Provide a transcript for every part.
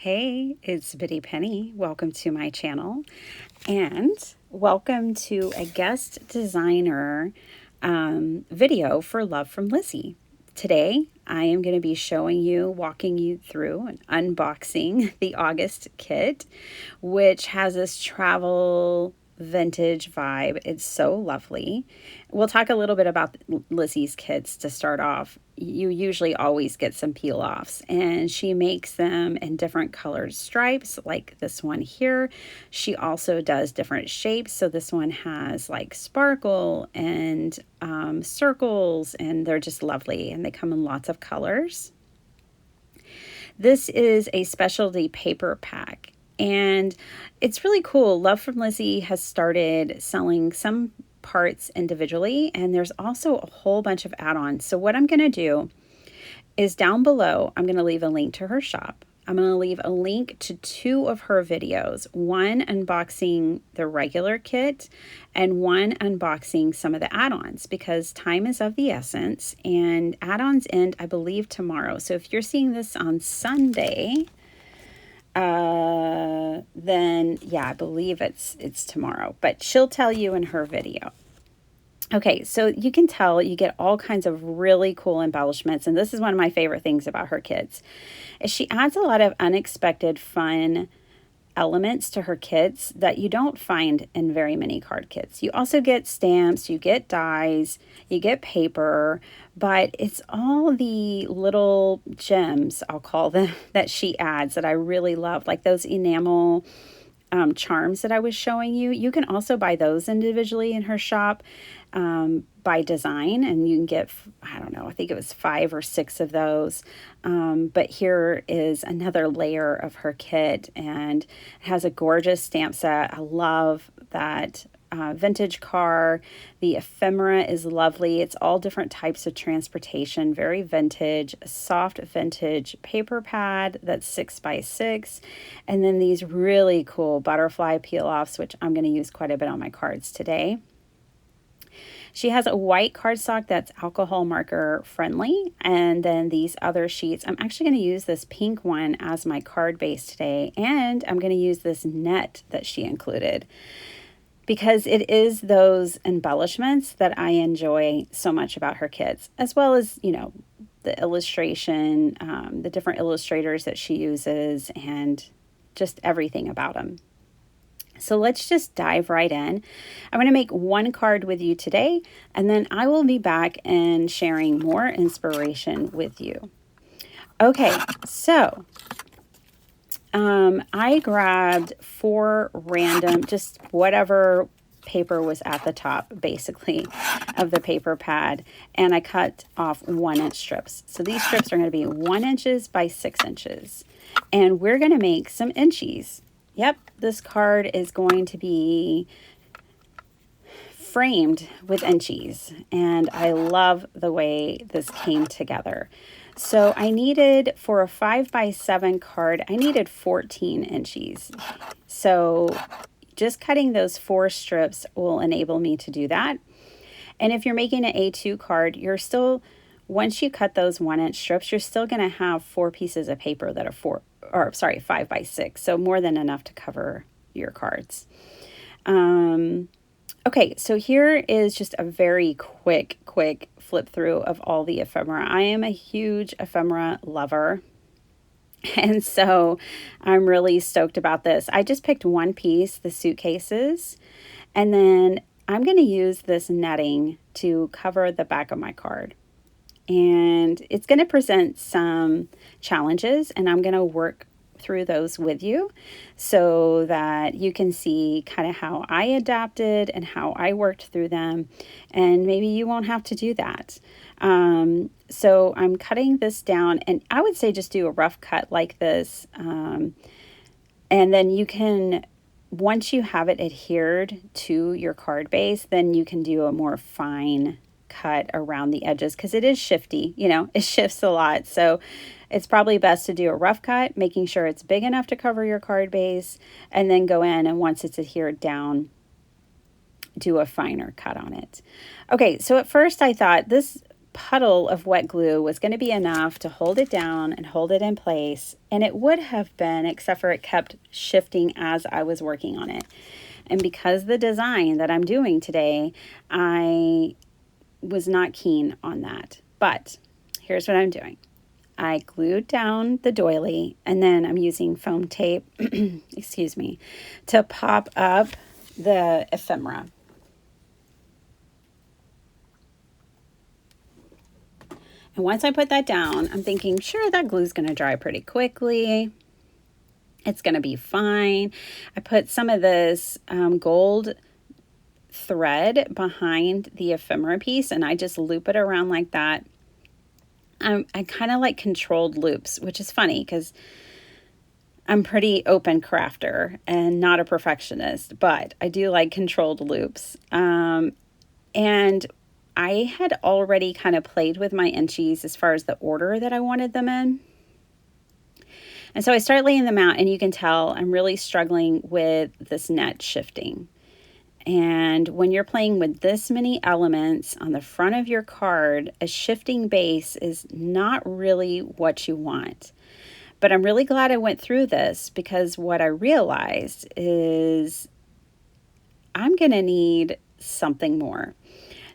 Hey, it's Bitty Penny. Welcome to my channel and welcome to a guest designer video for Love from Lizi. Today, I am going to be walking you through and unboxing the August kit, which has this travel vintage vibe. It's so lovely. We'll talk a little bit about Lizi's kits to start off. You usually always get some peel offs, and she makes them in different colored stripes like this one here. She also does different shapes. So this one has like sparkle and circles, and they're just lovely, and they come in lots of colors. This is a specialty paper pack, and it's really cool. Love from Lizi has started selling some parts individually, and there's also a whole bunch of add-ons. So what I'm going to do is down below, I'm going to leave a link to her shop. I'm going to leave a link to 2 of her videos, one unboxing the regular kit and one unboxing some of the add-ons, because time is of the essence and add-ons end, I believe, tomorrow. So if you're seeing this on Sunday, then yeah, I believe it's tomorrow, but she'll tell you in her video. Okay, so you can tell you get all kinds of really cool embellishments, and this is one of my favorite things about her kits, is she adds a lot of unexpected fun elements to her kits that you don't find in very many card kits. You also get stamps, you get dies, you get paper, but it's all the little gems, I'll call them, that she adds that I really love, like those enamel charms that I was showing you. You can also buy those individually in her shop by design, and you can get, I don't know, I think it was 5 or 6 of those. But here is another layer of her kit, and it has a gorgeous stamp set. I love that vintage car. The ephemera is lovely. It's all different types of transportation, very vintage, soft vintage paper pad that's 6x6, and then these really cool butterfly peel offs, which I'm going to use quite a bit on my cards today. She has a white cardstock that's alcohol marker friendly, and then these other sheets. I'm actually going to use this pink one as my card base today, and I'm going to use this net that she included, because it is those embellishments that I enjoy so much about her kits, as well as, you know, the illustration, the different illustrators that she uses, and just everything about them. So let's just dive right in. I'm going to make one card with you today, and then I will be back and sharing more inspiration with you. Okay, so I grabbed 4 random, just whatever paper was at the top, basically, of the paper pad, and I cut off 1-inch strips. So these strips are going to be 1 inches by 6 inches, and we're going to make some inchies. Yep, this card is going to be framed with inchies, and I love the way this came together. So I needed, for a 5x7 card, I needed 14 inchies. So just cutting those 4 strips will enable me to do that. And if you're making an A2 card, you're still, once you cut those 1-inch strips, you're still going to have 4 pieces of paper that are 5x6. So more than enough to cover your cards. Okay, so here is just a very quick flip through of all the ephemera. I am a huge ephemera lover, and so I'm really stoked about this. I just picked one piece, the suitcases, and then I'm going to use this netting to cover the back of my card. And it's going to present some challenges, and I'm going to work through those with you so that you can see kind of how I adapted and how I worked through them, and maybe you won't have to do that. So I'm cutting this down, and I would say just do a rough cut like this, and then you can, once you have it adhered to your card base, then you can do a more fine cut around the edges, because it is shifty, you know, it shifts a lot. So it's probably best to do a rough cut, making sure it's big enough to cover your card base, and then go in, and once it's adhered down, do a finer cut on it. Okay, so at first I thought this puddle of wet glue was going to be enough to hold it down and hold it in place. And it would have been, except for it kept shifting as I was working on it. And because the design that I'm doing today, I was not keen on that. But here's what I'm doing. I glued down the doily, and then I'm using foam tape, excuse me, to pop up the ephemera. And once I put that down, I'm thinking, sure, that glue's going to dry pretty quickly. It's going to be fine. I put some of this gold thread behind the ephemera piece, and I just loop it around like that. I kind of like controlled loops, which is funny because I'm pretty open crafter and not a perfectionist, but I do like controlled loops. And I had already kind of played with my inchies as far as the order that I wanted them in. And so I start laying them out, and you can tell I'm really struggling with this net shifting. And when you're playing with this many elements on the front of your card, a shifting base is not really what you want. But I'm really glad I went through this, because what I realized is I'm going to need something more.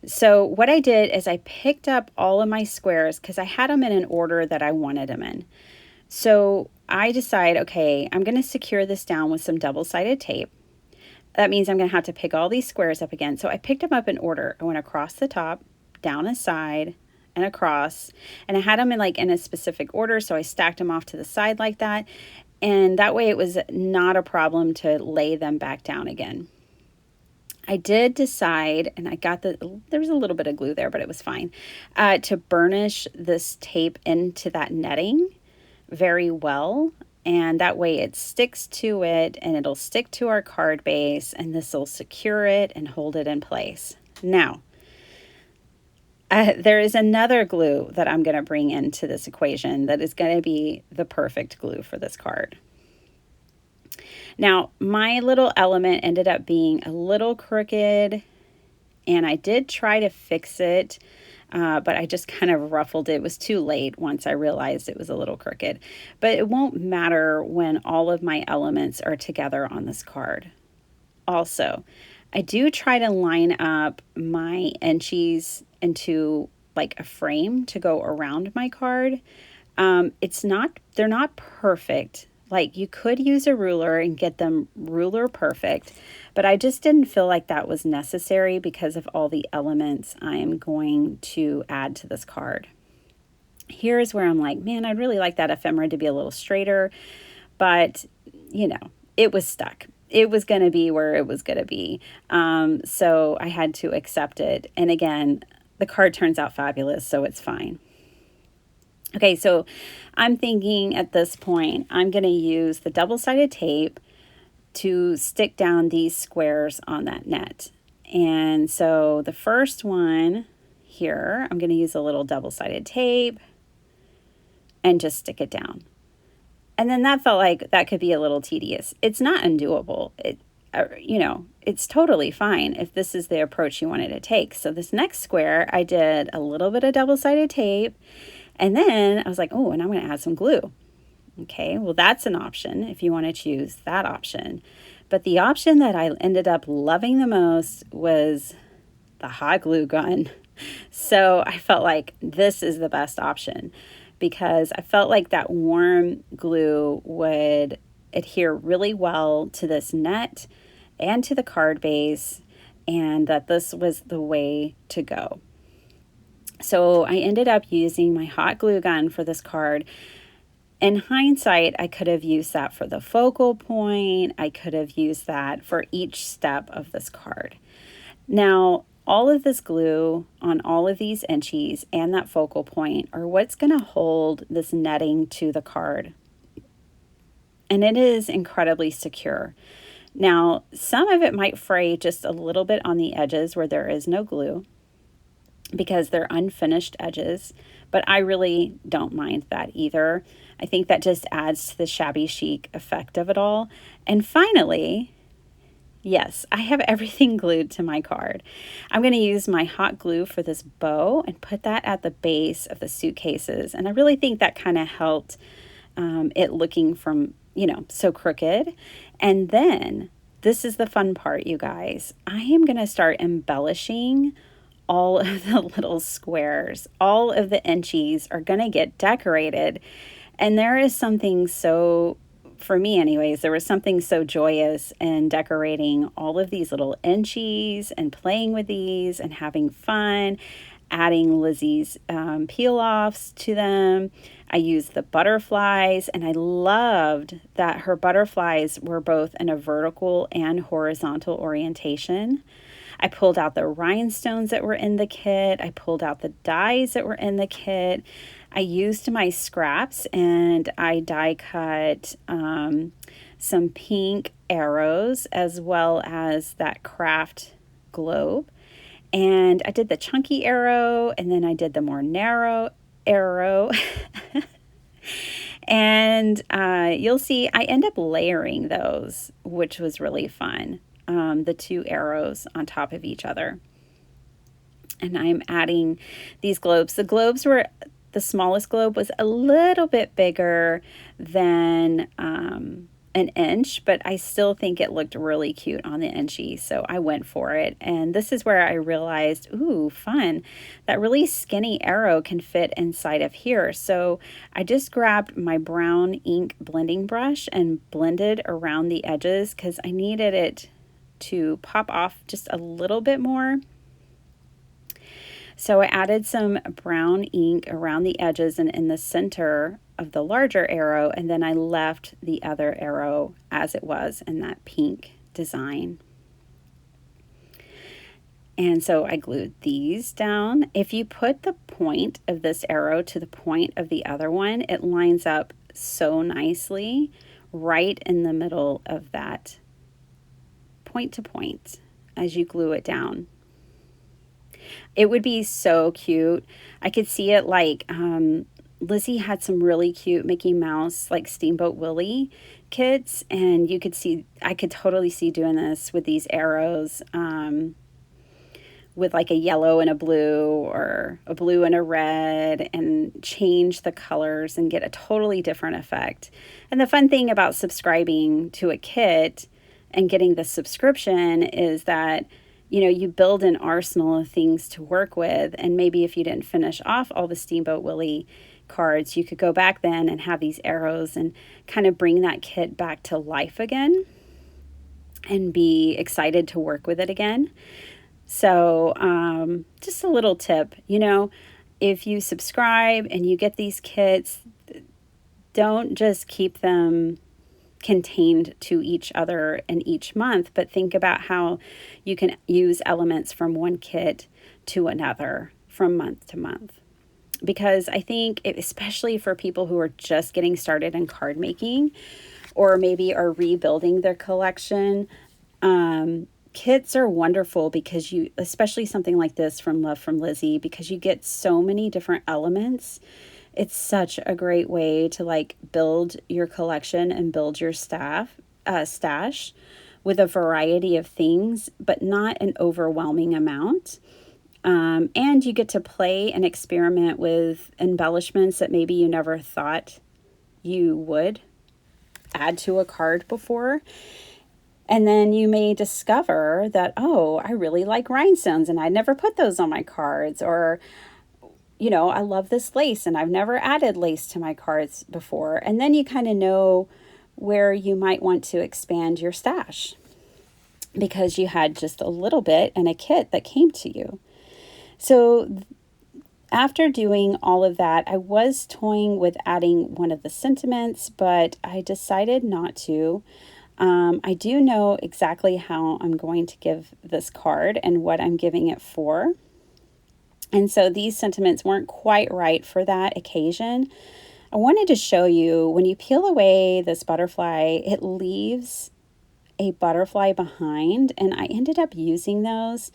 So what I did is I picked up all of my squares because I had them in an order that I wanted them in. So I decide, okay, I'm going to secure this down with some double-sided tape. That means I'm going to have to pick all these squares up again. So I picked them up in order. I went across the top, down a side, and across. And I had them in a specific order, so I stacked them off to the side like that. And that way it was not a problem to lay them back down again. I did decide, and there was a little bit of glue there, but it was fine, to burnish this tape into that netting very well. And that way it sticks to it, and it'll stick to our card base, and this will secure it and hold it in place. Now, there is another glue that I'm going to bring into this equation that is going to be the perfect glue for this card. Now, my little element ended up being a little crooked, and I did try to fix it, but I just kind of ruffled it. It was too late once I realized it was a little crooked. But it won't matter when all of my elements are together on this card. Also, I do try to line up my inchies into like a frame to go around my card. They're not perfect. Like, you could use a ruler and get them ruler perfect, but I just didn't feel like that was necessary because of all the elements I am going to add to this card. Here's where I'm like, man, I'd really like that ephemera to be a little straighter, but it was stuck. It was going to be where it was going to be. So I had to accept it. And again, the card turns out fabulous, so it's fine. Okay, so I'm thinking at this point, I'm going to use the double-sided tape to stick down these squares on that net. And so the first one here, I'm going to use a little double-sided tape and just stick it down. And then that felt like that could be a little tedious. It's not undoable. It's totally fine if this is the approach you wanted to take. So this next square, I did a little bit of double-sided tape. And then I was like, oh, and I'm going to add some glue. Okay, well, that's an option if you want to choose that option. But the option that I ended up loving the most was the hot glue gun. So I felt like this is the best option because I felt like that warm glue would adhere really well to this net and to the card base, and that this was the way to go. So I ended up using my hot glue gun for this card. In hindsight, I could have used that for the focal point. I could have used that for each step of this card. Now, all of this glue on all of these inchies and that focal point are what's going to hold this netting to the card. And it is incredibly secure. Now, some of it might fray just a little bit on the edges where there is no glue, because they're unfinished edges, but I really don't mind that either. I think that just adds to the shabby chic effect of it all. And finally, Yes, I have everything glued to my card. I'm going to use my hot glue for this bow and put that at the base of the suitcases. And I really think that kind of helped it looking from, so crooked. And then this is the fun part, you guys. I am going to start embellishing all of the little squares. All of the inchies are going to get decorated. And there is something so, for me anyways, there was something so joyous in decorating all of these little inchies and playing with these and having fun, adding Lizi's peel-offs to them. I used the butterflies, and I loved that her butterflies were both in a vertical and horizontal orientation. I pulled out the rhinestones that were in the kit. I pulled out the dies that were in the kit. I used my scraps and I die cut some pink arrows as well as that craft globe. And I did the chunky arrow, and then I did the more narrow arrow. And you'll see I end up layering those, which was really fun. The two arrows on top of each other. And I'm adding these globes. The smallest globe was a little bit bigger than an inch, but I still think it looked really cute on the inchy, so I went for it. And this is where I realized, ooh, fun, that really skinny arrow can fit inside of here. So I just grabbed my brown ink blending brush and blended around the edges because I needed it to pop off just a little bit more. So I added some brown ink around the edges and in the center of the larger arrow, and then I left the other arrow as it was in that pink design. And so I glued these down. If you put the point of this arrow to the point of the other one, it lines up so nicely right in the middle of that point to point as you glue it down. It would be so cute. I could see it like Lizi had some really cute Mickey Mouse, like Steamboat Willie kits, and I could totally see doing this with these arrows, with like a yellow and a blue or a blue and a red, and change the colors and get a totally different effect. And the fun thing about subscribing to a kit and getting the subscription is that you build an arsenal of things to work with, and maybe if you didn't finish off all the Steamboat Willie cards, you could go back then and have these arrows and kind of bring that kit back to life again and be excited to work with it again. So just a little tip, if you subscribe and you get these kits, don't just keep them contained to each other in each month, but think about how you can use elements from one kit to another from month to month. Because I think, especially for people who are just getting started in card making or maybe are rebuilding their collection, kits are wonderful because especially something like this from Love From Lizi, because you get so many different elements. It's such a great way to build your collection and build your stash with a variety of things, but not an overwhelming amount. And you get to play and experiment with embellishments that maybe you never thought you would add to a card before. And then you may discover that, oh, I really like rhinestones and I never put those on my cards, or I love this lace and I've never added lace to my cards before. And then you kind of know where you might want to expand your stash because you had just a little bit in a kit that came to you. So after doing all of that, I was toying with adding one of the sentiments, but I decided not to. I do know exactly how I'm going to give this card and what I'm giving it for. And so these sentiments weren't quite right for that occasion. I wanted to show you, when you peel away this butterfly, it leaves a butterfly behind, and I ended up using those.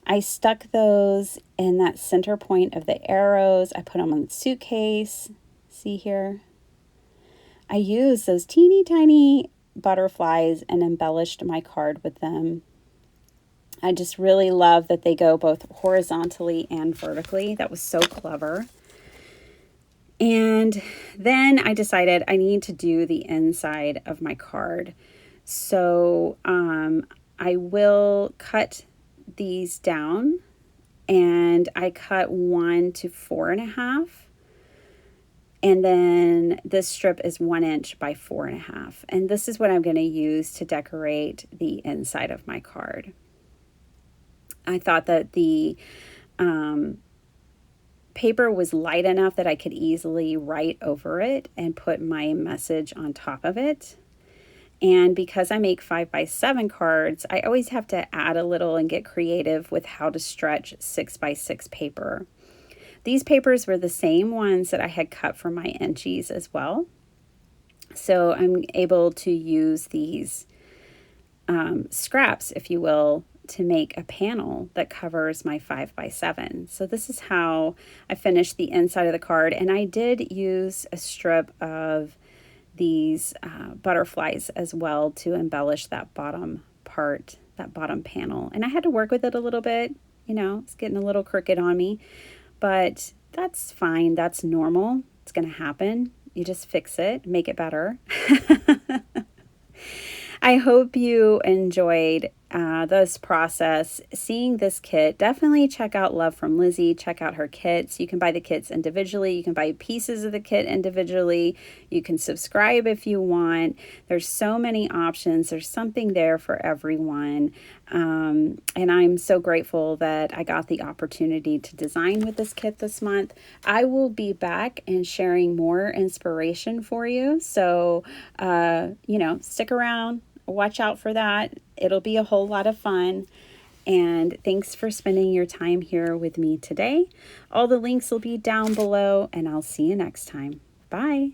I stuck those in that center point of the arrows. I put them on the suitcase. See here? I used those teeny tiny butterflies and embellished my card with them. I just really love that they go both horizontally and vertically. That was so clever. And then I decided I need to do the inside of my card. So I will cut these down, and I cut 1 to 4.5. And then this strip is 1 inch by 4.5. And this is what I'm going to use to decorate the inside of my card. I thought that the paper was light enough that I could easily write over it and put my message on top of it. And because I make 5x7 cards, I always have to add a little and get creative with how to stretch 6x6 paper. These papers were the same ones that I had cut for my inchies as well. So I'm able to use these scraps, if you will, to make a panel that covers my 5x7. So this is how I finished the inside of the card. And I did use a strip of these butterflies as well to embellish that bottom part, that bottom panel. And I had to work with it a little bit. You know, it's getting a little crooked on me, but that's fine. That's normal. It's going to happen. You just fix it, make it better. I hope you enjoyed this process, seeing this kit. Definitely check out Love From Lizi. Check out her kits. You can buy the kits individually. You can buy pieces of the kit individually. You can subscribe if you want. There's so many options. There's something there for everyone. And I'm so grateful that I got the opportunity to design with this kit this month. I will be back and sharing more inspiration for you. So, stick around. Watch out for that. It'll be a whole lot of fun. And thanks for spending your time here with me today. All the links will be down below, and I'll see you next time. Bye.